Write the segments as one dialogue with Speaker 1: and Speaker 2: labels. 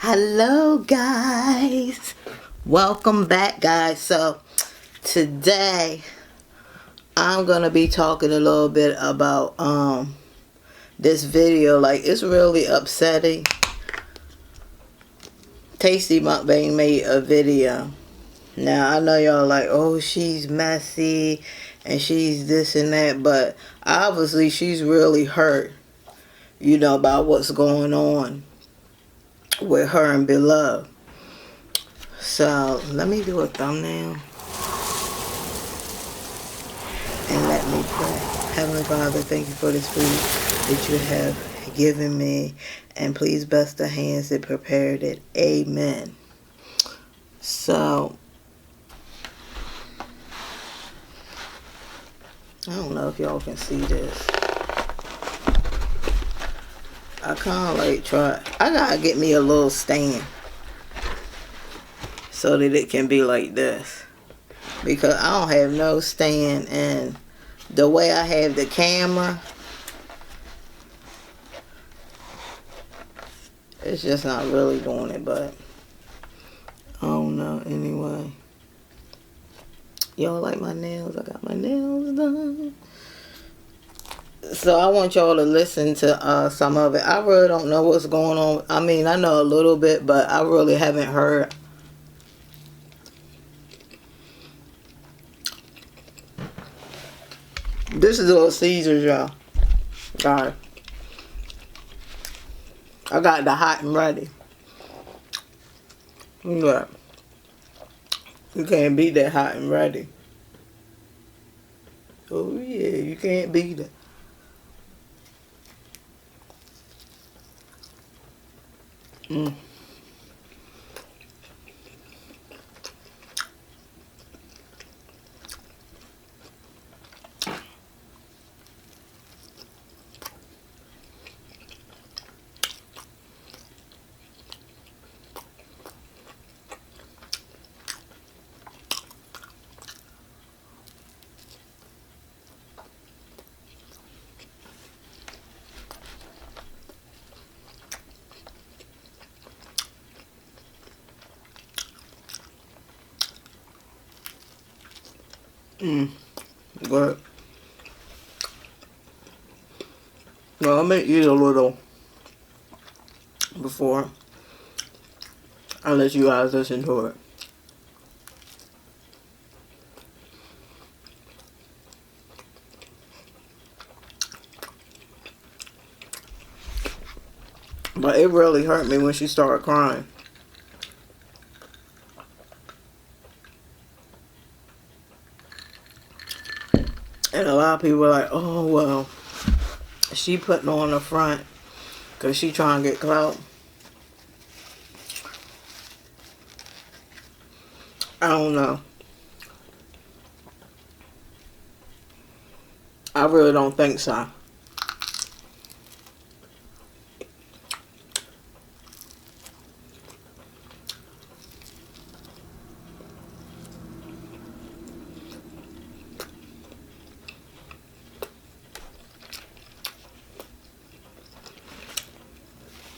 Speaker 1: Hello guys, welcome back guys. So today I'm gonna be talking a little bit about this video. Like, it's really upsetting. Tasty Mukbang made a video. Now I know y'all like, oh, she's messy and she's this and that, but obviously she's really hurt, about what's going on with her and Beloved. So let me do a thumbnail and let me pray. Heavenly Father, thank you for this food that you have given me, and please bless the hands that prepared it. Amen. So I don't know if y'all can see this. I kind of like try. I gotta get me a little stand so that it can be like this, because I don't have no stand, and the way I have the camera, it's just not really doing it. But I don't know. Anyway, y'all like my nails? I got my nails done. So I want y'all to listen to some of it. I really don't know what's going on. I mean, I know a little bit, but I really haven't heard. This is little Ceasars, y'all. Alright. I got the hot and ready. Look. You can't beat that hot and ready. Oh yeah, you can't beat it. Mm. Good. Well, let me eat a little before I let you guys listen to it. But it really hurt me when she started crying. And a lot of people were like, oh, well, she putting on the front because she trying to get clout. I don't know. I really don't think so.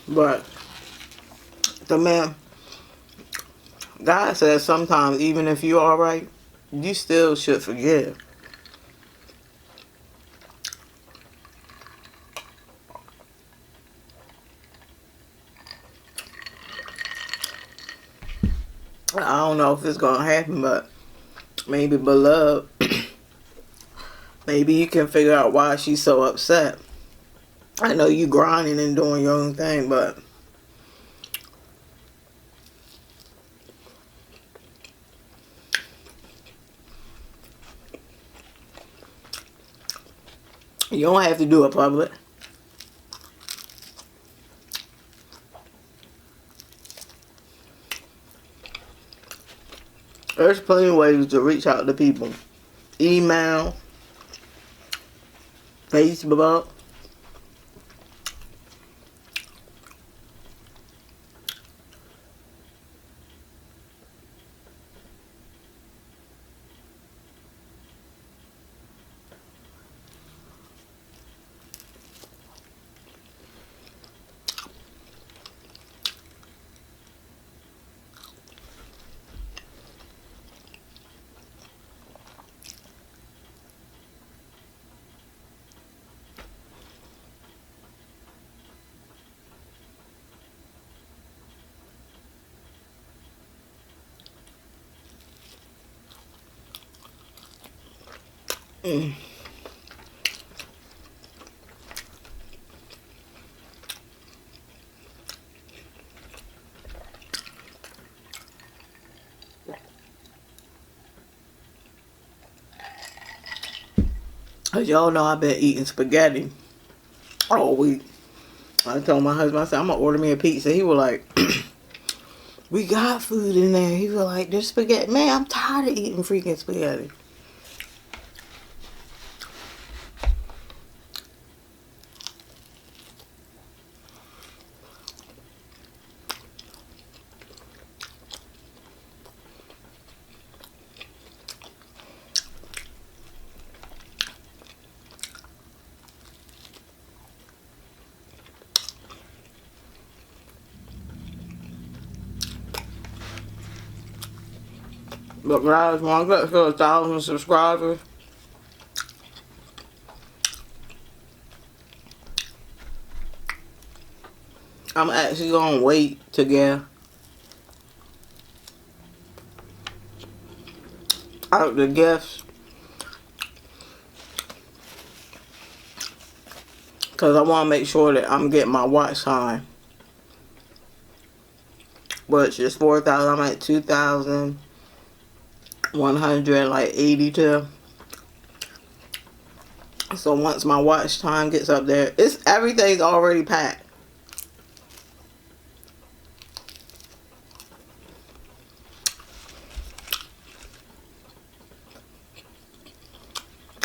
Speaker 1: But the man, God says sometimes even if you're alright, you still should forgive. I don't know if it's gonna happen, but maybe Beloved, maybe you can figure out why she's so upset. I know you grinding and doing your own thing, but you don't have to do it public. There's plenty of ways to reach out to people. Email, Facebook. Mm. As y'all know, I've been eating spaghetti all week. I told my husband, I said, I'm going to order me a pizza. He was like, we got food in there. He was like, there's spaghetti. Man, I'm tired of eating freaking spaghetti. But guys, when I get to 1,000 subscribers, I'm actually going to wait to get out the gifts. Because I want to make sure that I'm getting my watch time. Which is 4,000. I'm at 2,182. So once my watch time gets up there, everything's already packed.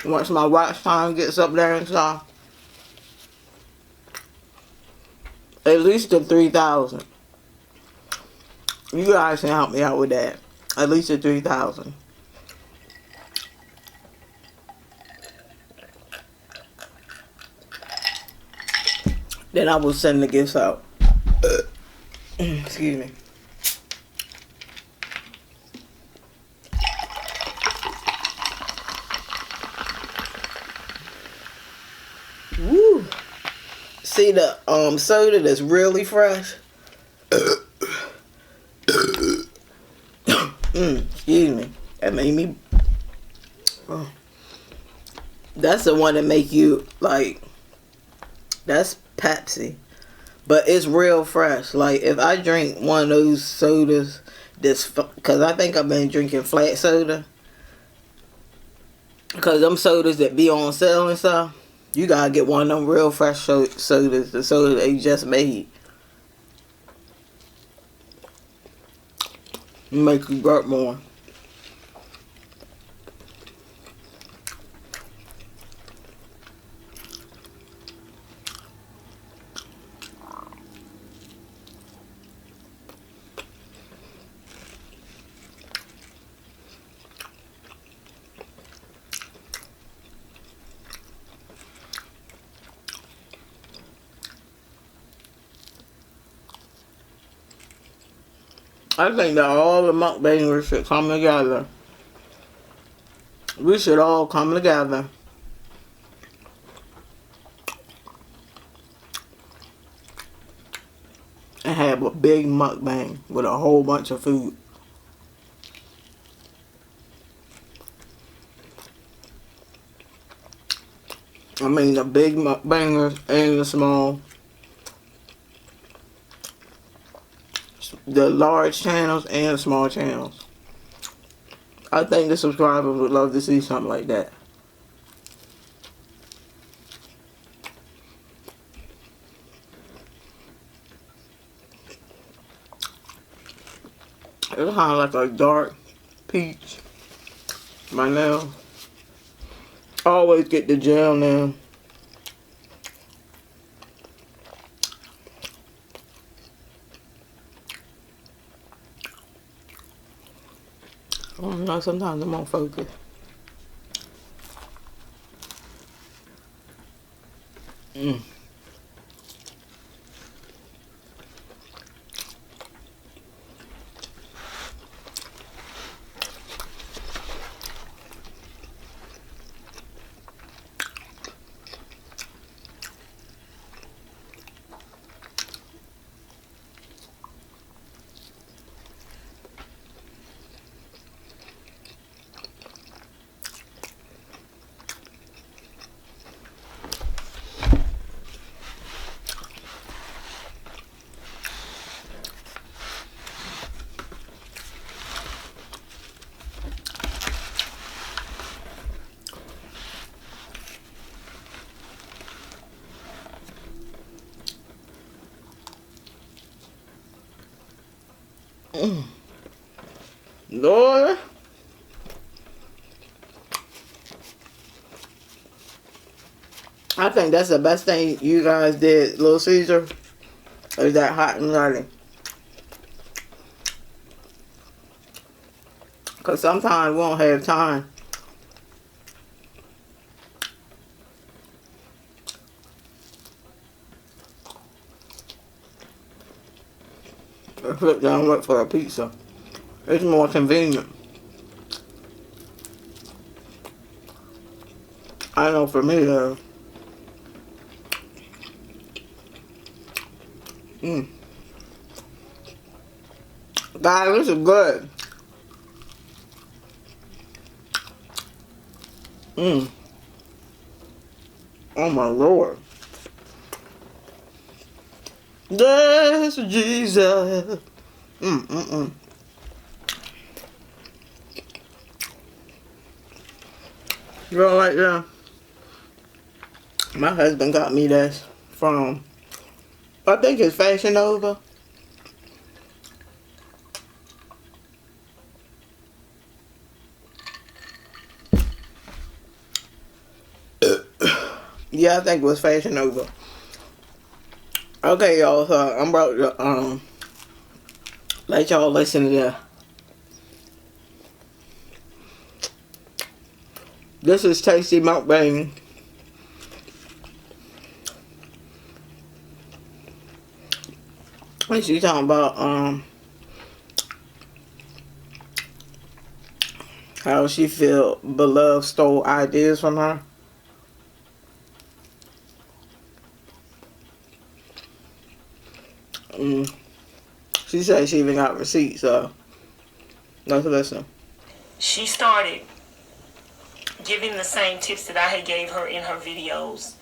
Speaker 1: Once my watch time gets up there and stuff, at least to 3,000. You guys can help me out with that. At least to 3,000. Then I will send the gifts out. Excuse me. Woo! See the soda that's really fresh. Excuse me. That made me. Oh. That's the one that make you like. That's Pepsi, but it's real fresh. Like if I drink one of those sodas, because I think I've been drinking flat soda. Because them sodas that be on sale and stuff, you gotta get one of them real fresh sodas, the soda they just made. Make you burp more. I think that all the mukbangers should come together. We should all come together and have a big mukbang with a whole bunch of food. I mean the big mukbangers and the small. The large channels and the small channels. I think the subscribers would love to see something like that. It's kind of like a dark peach. My nails. I always get the gel now. I don't know, sometimes I'm on focus. Lord. I think that's the best thing you guys did, Little Caesar, is that hot and ready. Because sometimes we won't have time. I sit down and wait for a pizza. It's more convenient. I know for me, guys, this is good. Oh my Lord. Yes, Jesus. You know, like that. My husband got me this from, I think it's Fashion Nova. Yeah, I think it was Fashion Nova. Okay, y'all, so I'm about to let y'all listen to this. This is Tasty MUKBANG. And she's talking about how she feel Beloved stole ideas from her. She said she even got receipts, so let's listen.
Speaker 2: She started giving the same tips that I had gave her in her videos.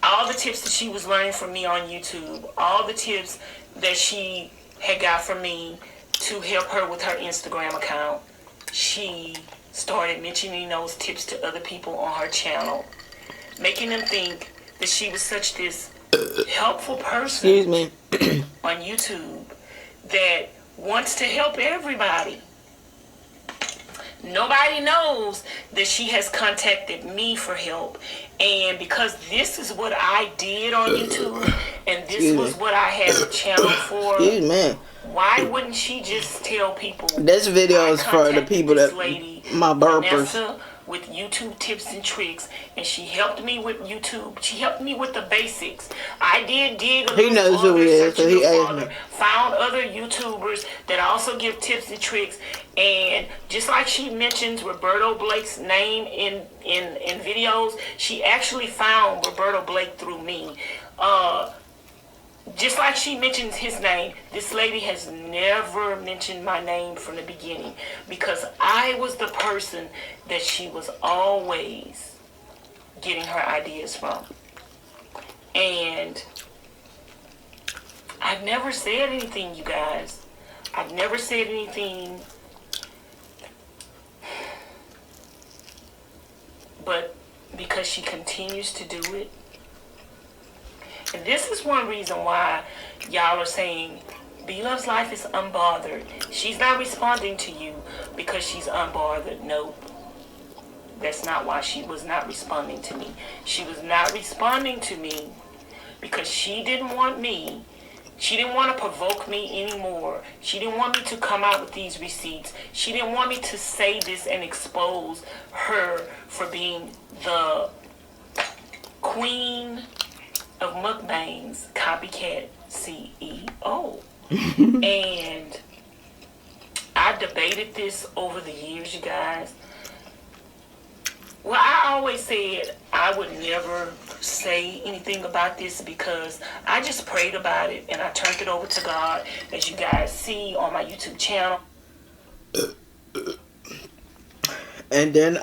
Speaker 2: All the tips that she was learning from me on YouTube, all the tips that she had got from me to help her with her Instagram account, she started mentioning those tips to other people on her channel, making them think that she was such this helpful person on YouTube that wants to help everybody. Nobody knows that she has contacted me for help, and because this is what I did on YouTube and this was what I had a channel for, why wouldn't she just tell people?
Speaker 1: This video is for the people that my burpers.
Speaker 2: Vanessa, with YouTube tips and tricks, and she helped me with YouTube. She helped me with the basics. I did dig a little.
Speaker 1: He knows who he is, so he asked me.
Speaker 2: Found other YouTubers that also give tips and tricks, and just like she mentions Roberto Blake's name in videos, she actually found Roberto Blake through me. Just like she mentions his name, this lady has never mentioned my name from the beginning, because I was the person that she was always getting her ideas from. And I've never said anything, you guys. I've never said anything, but because she continues to do it. And this is one reason why y'all are saying B-Love's life is unbothered. She's not responding to you because she's unbothered. Nope. That's not why she was not responding to me. She was not responding to me because she didn't want me. She didn't want to provoke me anymore. She didn't want me to come out with these receipts. She didn't want me to say this and expose her for being the queen of mukbang's copycat CEO. And I debated this over the years, you guys. Well, I always said I would never say anything about this because I just prayed about it and I turned it over to God, as you guys see on my YouTube channel.
Speaker 1: And then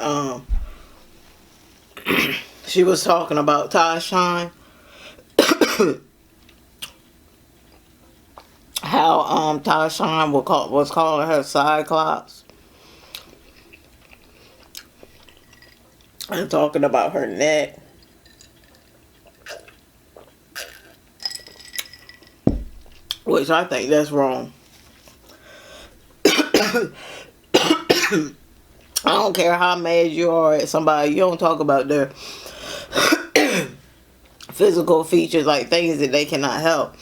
Speaker 1: she was talking about Tashawn. How Tashawn was calling her Cyclops and talking about her neck. which I think that's wrong. I don't care how mad you are at somebody, you don't talk about their physical features, like things that they cannot help.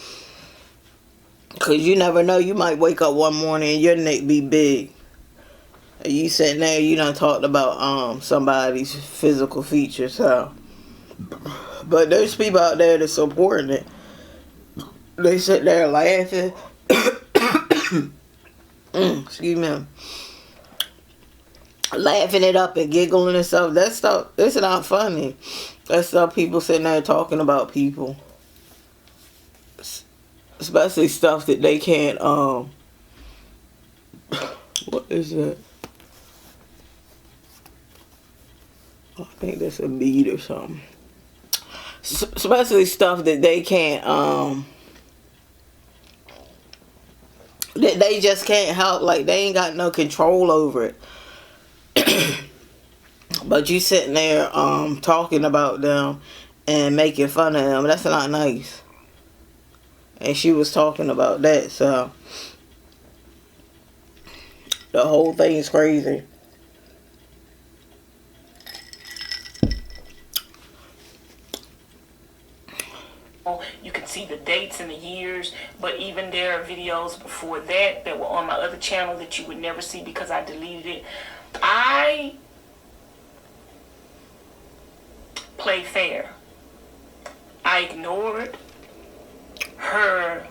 Speaker 1: Because you never know, you might wake up one morning and your neck be big. And you sitting there, you done talked about somebody's physical features. So. But there's people out there that's supporting it. They sit there laughing. Excuse me. Laughing it up and giggling and stuff. That stuff, it's not funny. That's stuff people sitting there talking about people. Especially stuff that they can't, what is that? I think that's a bead or something. Especially stuff that they can't, that they just can't help. Like, they ain't got no control over it. But you sitting there talking about them and making fun of them. That's not nice. And she was talking about that, so the whole thing is crazy.
Speaker 2: You can see the dates and the years, but even there are videos before that that were on my other channel that you would never see because I deleted it. I play fair. I ignored her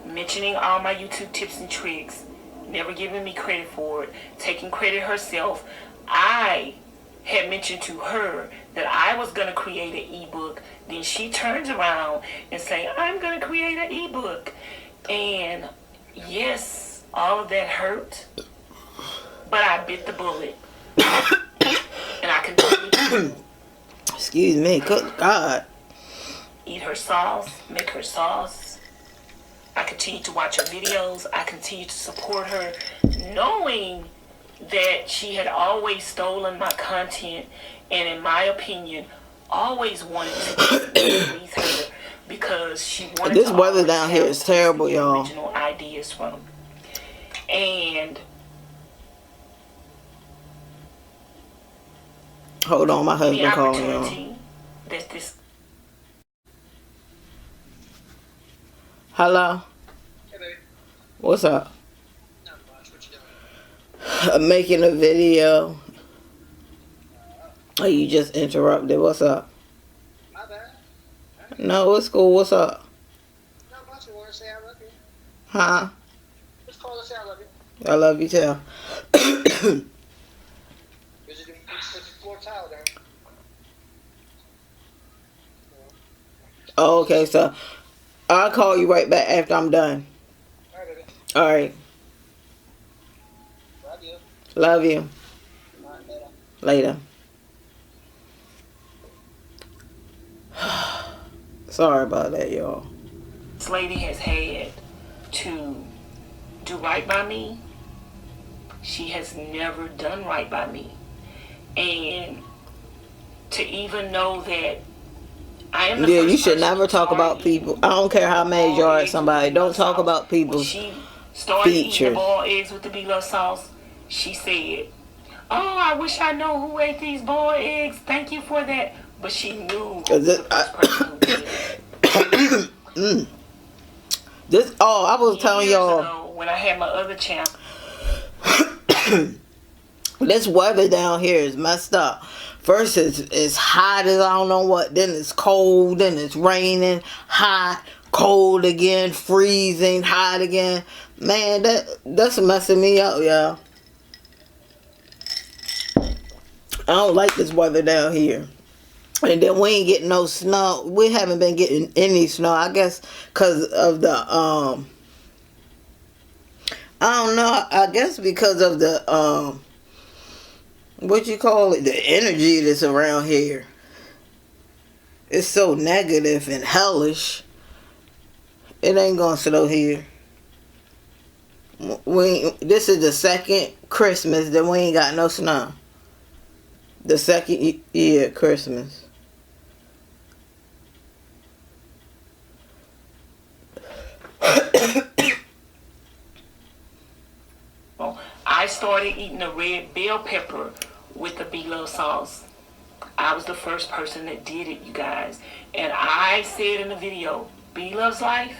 Speaker 2: mentioning all my YouTube tips and tricks, never giving me credit for it, taking credit herself. I had mentioned to her that I was going to create an ebook. Then she turns around and say, I'm going to create an ebook. And yes, all of that hurt, but I bit the bullet. And I continued to
Speaker 1: excuse me, good God.
Speaker 2: Eat her sauce, make her sauce. I continue to watch her videos. I continue to support her, knowing that she had always stolen my content and, in my opinion, always wanted to please her because she wanted
Speaker 1: this
Speaker 2: to
Speaker 1: weather down here is terrible, y'all.
Speaker 2: Original ideas from. And
Speaker 1: hold on, my
Speaker 2: the
Speaker 1: husband calling
Speaker 2: opportunity
Speaker 1: y'all.
Speaker 2: that this.
Speaker 1: Hello?
Speaker 3: Hey, baby.
Speaker 1: What's up?
Speaker 3: Not much. What you doing?
Speaker 1: I'm making a video. Oh, you just interrupted. What's up?
Speaker 3: My bad.
Speaker 1: No, it's cool. What's up?
Speaker 3: Not much. I want to say I love you.
Speaker 1: Huh?
Speaker 3: Just call and say I love you.
Speaker 1: I love you too.
Speaker 3: Busy doing the floor tile there.
Speaker 1: Oh, okay, so I'll call you right back after I'm done.
Speaker 3: All right, baby.
Speaker 1: All right.
Speaker 3: Love you.
Speaker 1: Love you.
Speaker 3: All right, later.
Speaker 1: Later. Sorry about that, y'all.
Speaker 2: This lady has had to do right by me. She has never done right by me. And to even know that I am the
Speaker 1: Yeah,
Speaker 2: first
Speaker 1: you should
Speaker 2: person
Speaker 1: never
Speaker 2: to
Speaker 1: talk
Speaker 2: start
Speaker 1: about
Speaker 2: eating
Speaker 1: people. I don't care how mad you are at somebody. Don't talk about
Speaker 2: When
Speaker 1: people's
Speaker 2: she started eating the
Speaker 1: features.
Speaker 2: boiled eggs with the B-Love sauce, she said, oh, I wish I know who ate these boiled eggs. Thank you for that. But she knew who was the first person who did it.
Speaker 1: This, oh, I was telling
Speaker 2: Years
Speaker 1: y'all,
Speaker 2: ago, when I had my other channel,
Speaker 1: this weather down here is messed up. First it's hot as I don't know what, then it's cold, then it's raining, hot, cold again, freezing, hot again. Man, that's messing me up, y'all. I don't like this weather down here. And then we ain't getting no snow. We haven't been getting any snow. I guess because of the, I don't know. I guess because of the, what you call it? The energy that's around here. It's so negative and hellish. It ain't gonna snow here. This is the second Christmas that we ain't got no snow. The second year Christmas.
Speaker 2: started eating the red bell pepper with the B-Love sauce. I was the first person that did it, you guys. And I said in the video, B-Love's Life,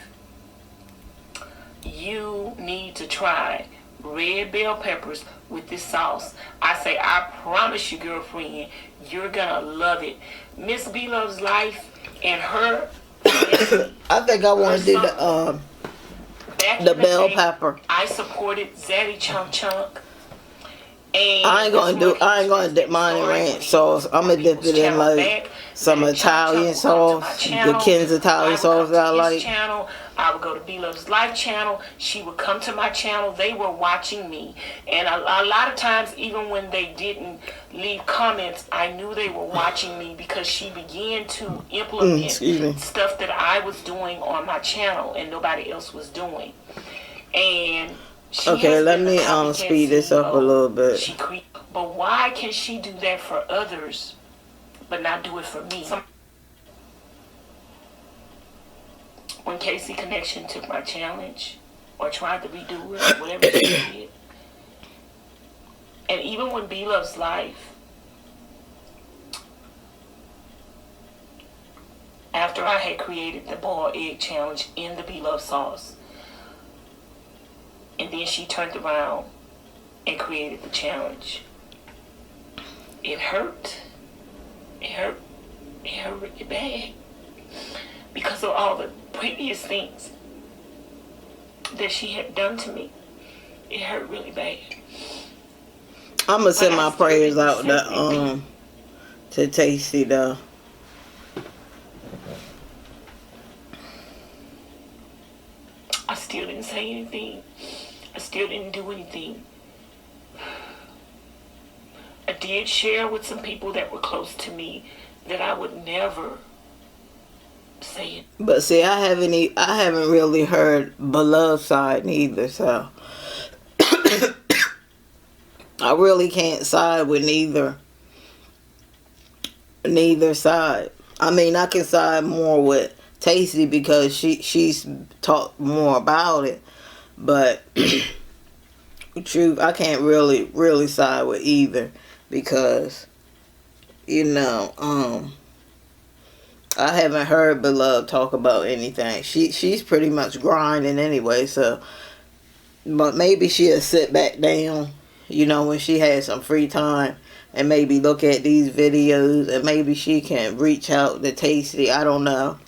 Speaker 2: you need to try red bell peppers with this sauce. I say, I promise you, girlfriend, you're gonna love it. Miss B-Love's Life and her.
Speaker 1: I think I want to do the bell pepper.
Speaker 2: I supported Zaddy Chunk Chunk. And
Speaker 1: I ain't gonna dip mine in ranch sauce. I'm gonna dip it in like some Italian sauce, the Ken's Italian sauce that I like.
Speaker 2: Channel. I would go to B-Love's Life channel. She would come to my channel. They were watching me. And a lot of times, even when they didn't leave comments, I knew they were watching me because she began to implement stuff that I was doing on my channel and nobody else was doing. And
Speaker 1: okay, let me speed this up a little bit.
Speaker 2: But why can she do that for others, but not do it for me? When Casey Connection took my challenge or tried to redo it, whatever she did, and even when B-Love's Life, after I had created the boiled egg challenge in the B-Love sauce, and then she turned around and created the challenge, it hurt. It hurt really bad because of all the previous things that she had done to me. It hurt really bad.
Speaker 1: I'm gonna send my prayers out to Tasty though.
Speaker 2: I still didn't say anything. I still didn't do anything. I did share with some people that were close to me that I would never say it.
Speaker 1: But see, I haven't really heard Beloved side neither, so I really can't side with neither side. I mean, I can side more with Tasty because she's talked more about it, but truth, I can't really side with either because I haven't heard Beloved talk about anything. She's pretty much grinding anyway, so but maybe she'll sit back down, when she has some free time and maybe look at these videos and maybe she can reach out to Tasty. I don't know.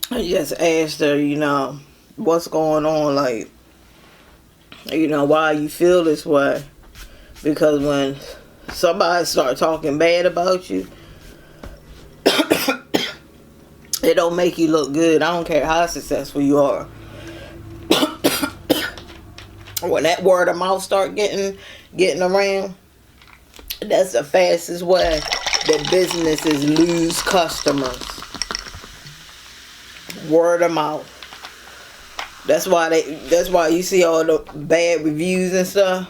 Speaker 1: I just asked her, what's going on, like, why you feel this way. Because when somebody start talking bad about you, it don't make you look good. I don't care how successful you are. When that word of mouth start getting around, that's the fastest way that businesses lose customers. Word of mouth. That's why you see all the bad reviews and stuff.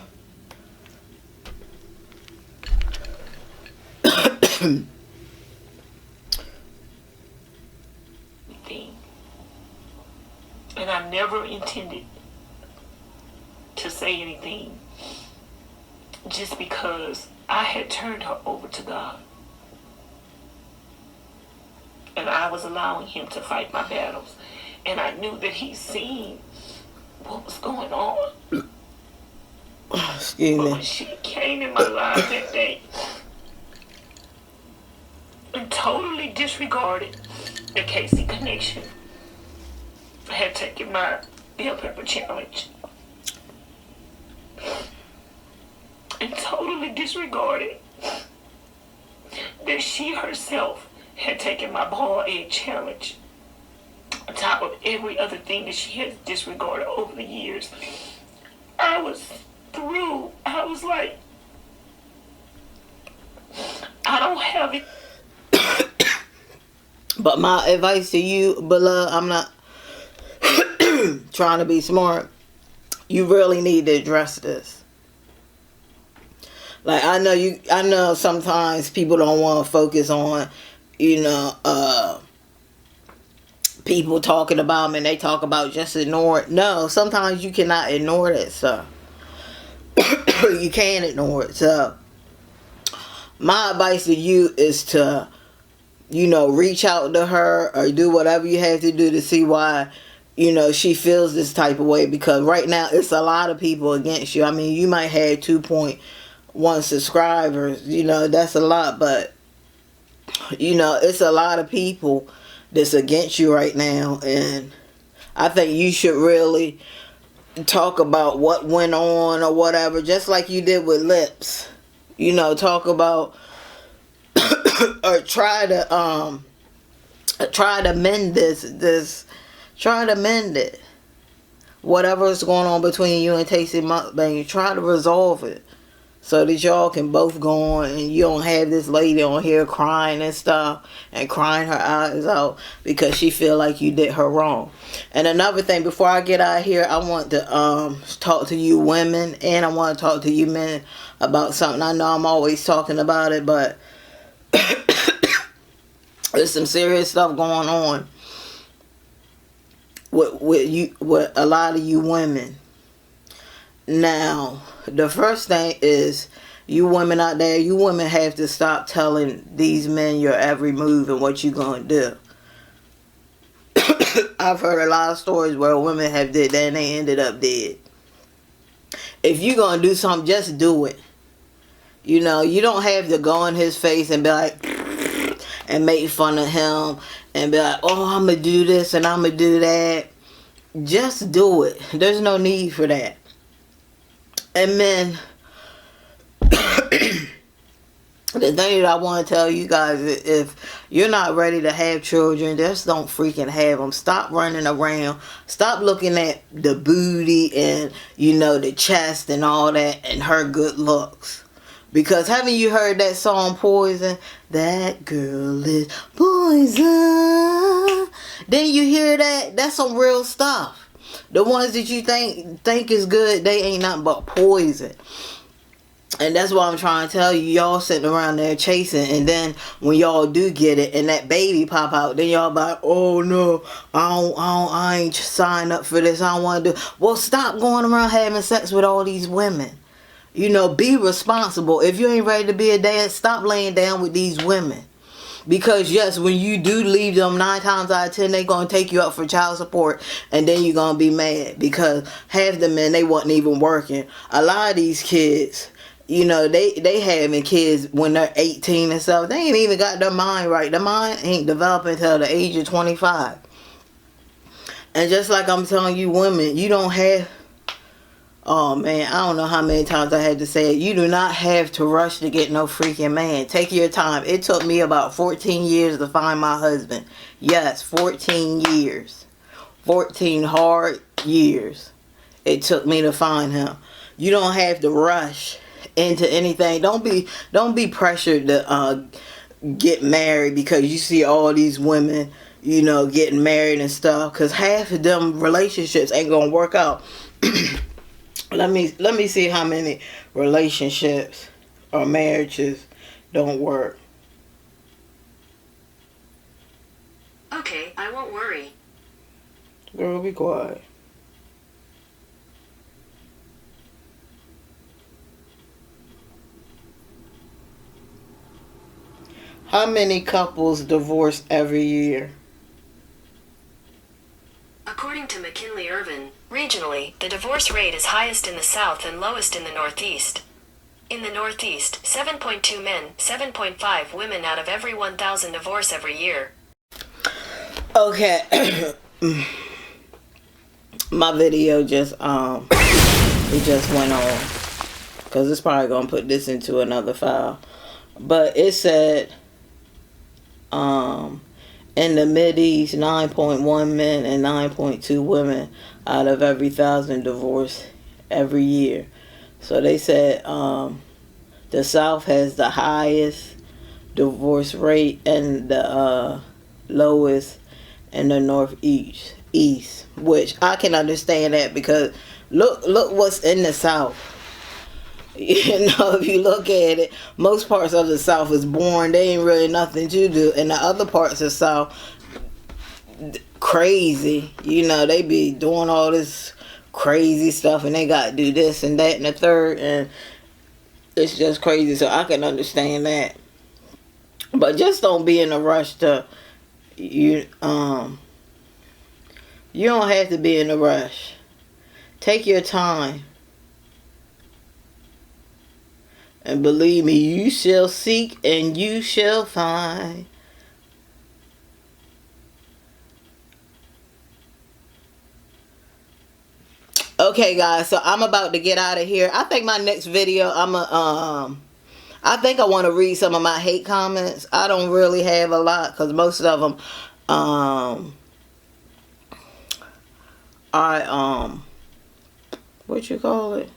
Speaker 2: And I never intended to say anything just because I had turned her over to God. And I was allowing him to fight my battles. And I knew that he seen what was going on.
Speaker 1: Excuse me.
Speaker 2: But when she came in my life that day and totally disregarded the Casey Connection, I had taken my bell pepper challenge and totally disregarded that she herself had taken my boiled egg challenge on top of every other thing that she has disregarded over the years. I was through. I was like, I don't have it.
Speaker 1: But my advice to you, Beloved, I'm not trying to be smart. You really need to address this. Like, I know sometimes people don't want to focus on, people talking about them and they talk about just ignore it. No, sometimes you cannot ignore that stuff. You can't ignore it. So my advice to you is to, reach out to her or do whatever you have to do to see why, she feels this type of way. Because right now it's a lot of people against you. I mean, you might have 2.1 subscribers, that's a lot, but it's a lot of people that's against you right now. And I think you should really talk about what went on or whatever, just like you did with Lips. Talk about or try to mend try to mend it. Whatever is going on between you and Tasty Mukbang, try to resolve it so that y'all can both go on and you don't have this lady on here crying and stuff and crying her eyes out because she feel like you did her wrong. And another thing, before I get out of here, I want to talk to you women and I want to talk to you men about something. I know I'm always talking about it, but there's some serious stuff going on with a lot of you women. Now, the first thing is, you women out there, you women have to stop telling these men your every move and what you gonna do. I've heard a lot of stories where women have did that and they ended up dead. If you gonna do something, just do it. You don't have to go in his face and be like, and make fun of him and be like, oh, I'm gonna do this and I'm gonna do that. Just do it. There's no need for that. And men, the thing that I want to tell you guys is, if you're not ready to have children, just don't freaking have them. Stop running around. Stop looking at the booty and, the chest and all that and her good looks. Because haven't you heard that song Poison? That girl is poison. Then you hear that? That's some real stuff. The ones that you think is good, they ain't nothing but poison. And that's what I'm trying to tell you. Y'all sitting around there chasing, and then when y'all do get it and that baby pop out, then y'all like, oh no, I ain't signed up for this. I don't want to do. Well, stop going around having sex with all these women. Be responsible. If you ain't ready to be a dad, stop laying down with these women. Because yes, when you do leave them, 9 times out of 10, they're going to take you up for child support. And then you're going to be mad. Because half the men, they wasn't even working. A lot of these kids, they having kids when they're 18 and stuff. They ain't even got their mind right. Their mind ain't developing until the age of 25. And just like I'm telling you women, you don't have... Oh man, I don't know how many times I had to say it. You do not have to rush to get no freaking man. Take your time. It took me about 14 years to find my husband. Yes, 14 years. 14 hard years it took me to find him. You don't have to rush into anything. Don't be pressured to get married because you see all these women, getting married and stuff. Because half of them relationships ain't gonna work out. Let me see how many relationships or marriages don't work.
Speaker 4: Okay, I won't worry.
Speaker 1: Girl, be quiet. How many couples divorce every year?
Speaker 4: According to McKinley Irvin, regionally, the divorce rate is highest in the South and lowest in the Northeast. In the Northeast, 7.2 men, 7.5 women out of every 1,000 divorce every year.
Speaker 1: Okay. My video just it just went on because it's probably gonna put this into another file. But it said in the Mideast, 9.1 men and 9.2 women out of every 1,000 divorce every year. So they said the South has the highest divorce rate and the lowest in the Northeast, which I can understand that because look what's in the South. If you look at it, most parts of the South is boring. They ain't really nothing to do. And the other parts of the South, crazy. You know, they be doing all this crazy stuff and they got to do this and that and the third, and it's just crazy. So I can understand that. But just don't be in a rush to, you don't have to be in a rush. Take your time. And believe me, you shall seek and you shall find. Okay, guys, so I'm about to get out of here. I think my next video, I think I want to read some of my hate comments. I don't really have a lot because most of them, what you call it?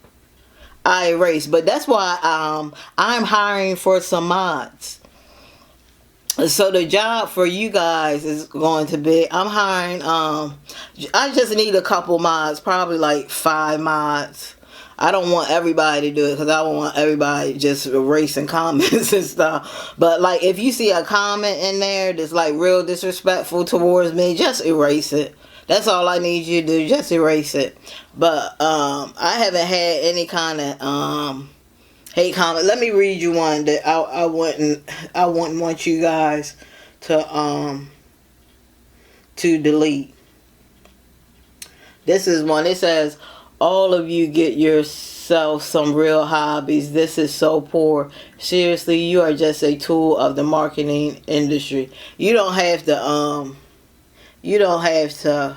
Speaker 1: I erase. But that's why I'm hiring for some mods. So the job for you guys is going to be, I'm hiring, I just need a couple mods, probably like 5 mods. I don't want everybody to do it because I don't want everybody just erasing comments and stuff. But like if you see a comment in there that's like real disrespectful towards me, just erase it. That's all I need you to do, just erase it. But I haven't had any kind of hate comment. Let me read you one that I wouldn't want you guys to delete. This is one. It says, all of you get yourself some real hobbies. This is so poor. Seriously, you are just a tool of the marketing industry. You don't have to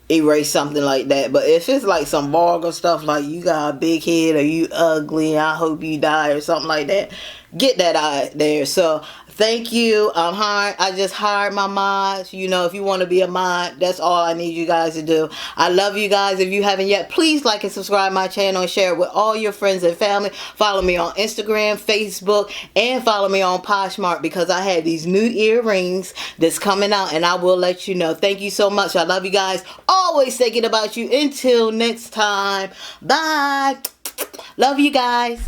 Speaker 1: erase something like that. But if it's like some vulgar stuff like you got a big head or you ugly, I hope you die or something like that, get that out there. So thank you. I just hired my mods. You know, if you want to be a mod, that's all I need you guys to do. I love you guys. If you haven't yet, please like and subscribe my channel and share it with all your friends and family. Follow me on Instagram, Facebook, and follow me on Poshmark because I have these new earrings that's coming out and I will let you know. Thank you so much. I love you guys. Always thinking about you. Until next time. Bye. Love you guys.